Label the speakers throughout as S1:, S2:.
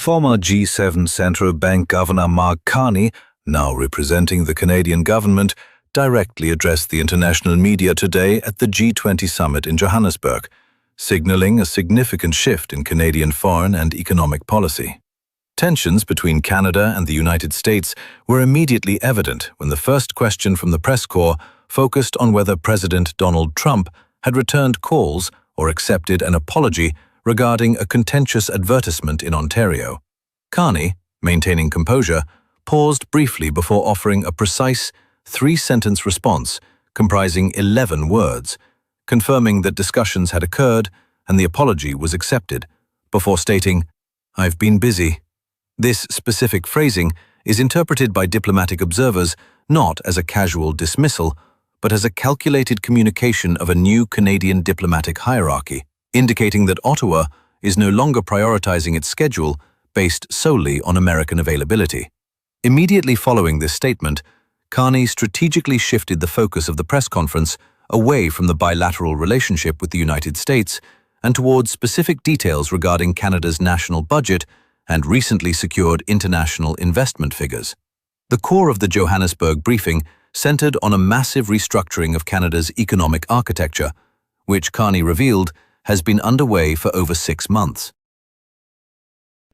S1: Former G7 Central Bank Governor Mark Carney, now representing the Canadian government, directly addressed the international media today at the G20 summit in Johannesburg, signaling a significant shift in Canadian foreign and economic policy. Tensions between Canada and the United States were immediately evident when the first question from the press corps focused on whether President Donald Trump had returned calls or accepted an apology regarding a contentious advertisement in Ontario. Carney, maintaining composure, paused briefly before offering a precise three-sentence response comprising 11 words, confirming that discussions had occurred and the apology was accepted, before stating, "I've been busy." This specific phrasing is interpreted by diplomatic observers not as a casual dismissal, but as a calculated communication of a new Canadian diplomatic hierarchy, indicating that Ottawa is no longer prioritizing its schedule based solely on American availability. Immediately following this statement, Carney strategically shifted the focus of the press conference away from the bilateral relationship with the United States and towards specific details regarding Canada's national budget and recently secured international investment figures. The core of the Johannesburg briefing centered on a massive restructuring of Canada's economic architecture, which Carney revealed has been underway for over 6 months.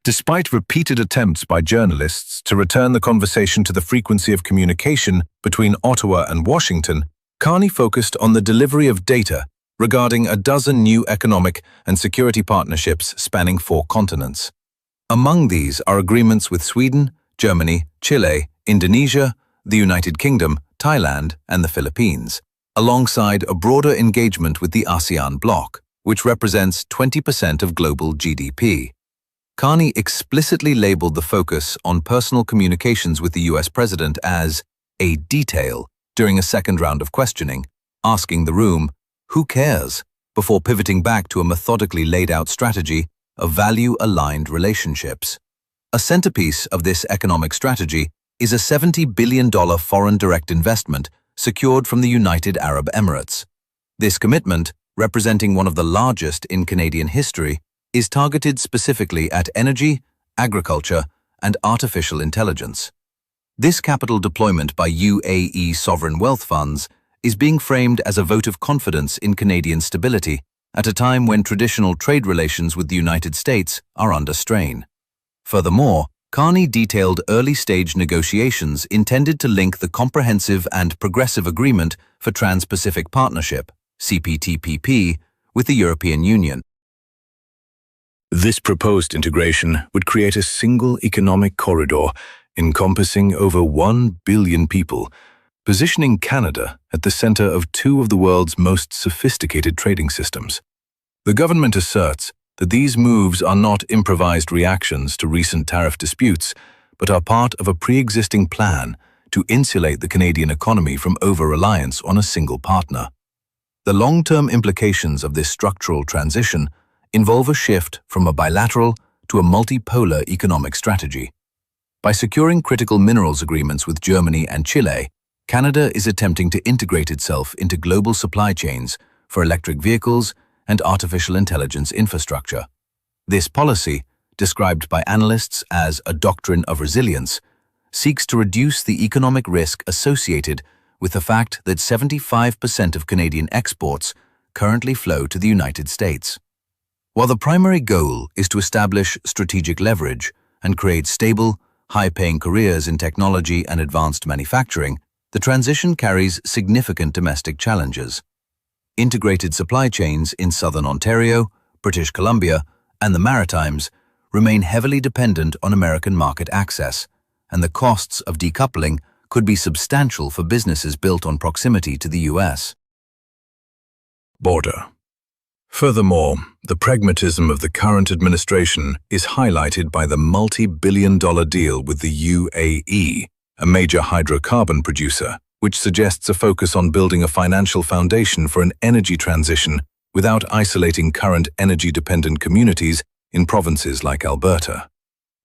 S1: Despite repeated attempts by journalists to return the conversation to the frequency of communication between Ottawa and Washington, Carney focused on the delivery of data regarding a dozen new economic and security partnerships spanning 4 continents. Among these are agreements with Sweden, Germany, Chile, Indonesia, the United Kingdom, Thailand, and the Philippines, alongside a broader engagement with the ASEAN bloc, which represents 20% of global GDP. Carney explicitly labeled the focus on personal communications with the US president as a detail during a second round of questioning, asking the room, "Who cares?" before pivoting back to a methodically laid-out strategy of value-aligned relationships. A centerpiece of this economic strategy is a $70 billion foreign direct investment secured from the United Arab Emirates. This commitment, representing one of the largest in Canadian history, is targeted specifically at energy, agriculture, and artificial intelligence. This capital deployment by UAE sovereign wealth funds is being framed as a vote of confidence in Canadian stability at a time when traditional trade relations with the United States are under strain. Furthermore, Carney detailed early-stage negotiations intended to link the Comprehensive and Progressive Agreement for Trans-Pacific Partnership, CPTPP, with the European Union.
S2: This proposed integration would create a single economic corridor encompassing over 1 billion people, positioning Canada at the center of 2 of the world's most sophisticated trading systems. The government asserts that these moves are not improvised reactions to recent tariff disputes, but are part of a pre-existing plan to insulate the Canadian economy from over-reliance on a single partner. The long-term implications of this structural transition involve a shift from a bilateral to a multipolar economic strategy. By securing critical minerals agreements with Germany and Chile, Canada is attempting to integrate itself into global supply chains for electric vehicles and artificial intelligence infrastructure. This policy, described by analysts as a doctrine of resilience, seeks to reduce the economic risk associated with the fact that 75% of Canadian exports currently flow to the United States. While the primary goal is to establish strategic leverage and create stable, high-paying careers in technology and advanced manufacturing, the transition carries significant domestic challenges. Integrated supply chains in southern Ontario, British Columbia, and the Maritimes remain heavily dependent on American market access, and the costs of decoupling could be substantial for businesses built on proximity to the US.
S1: Border. Furthermore, the pragmatism of the current administration is highlighted by the multi-billion-dollar deal with the UAE, a major hydrocarbon producer, which suggests a focus on building a financial foundation for an energy transition without isolating current energy-dependent communities in provinces like Alberta.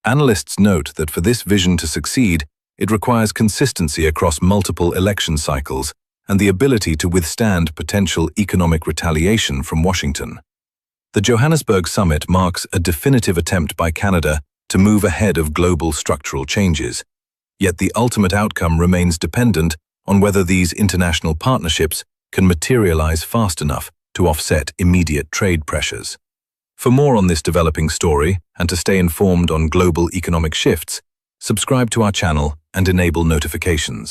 S1: Analysts note that for this vision to succeed, it requires consistency across multiple election cycles and the ability to withstand potential economic retaliation from Washington. The Johannesburg summit marks a definitive attempt by Canada to move ahead of global structural changes. Yet the ultimate outcome remains dependent on whether these international partnerships can materialize fast enough to offset immediate trade pressures. For more on this developing story and to stay informed on global economic shifts, subscribe to our channel and enable notifications.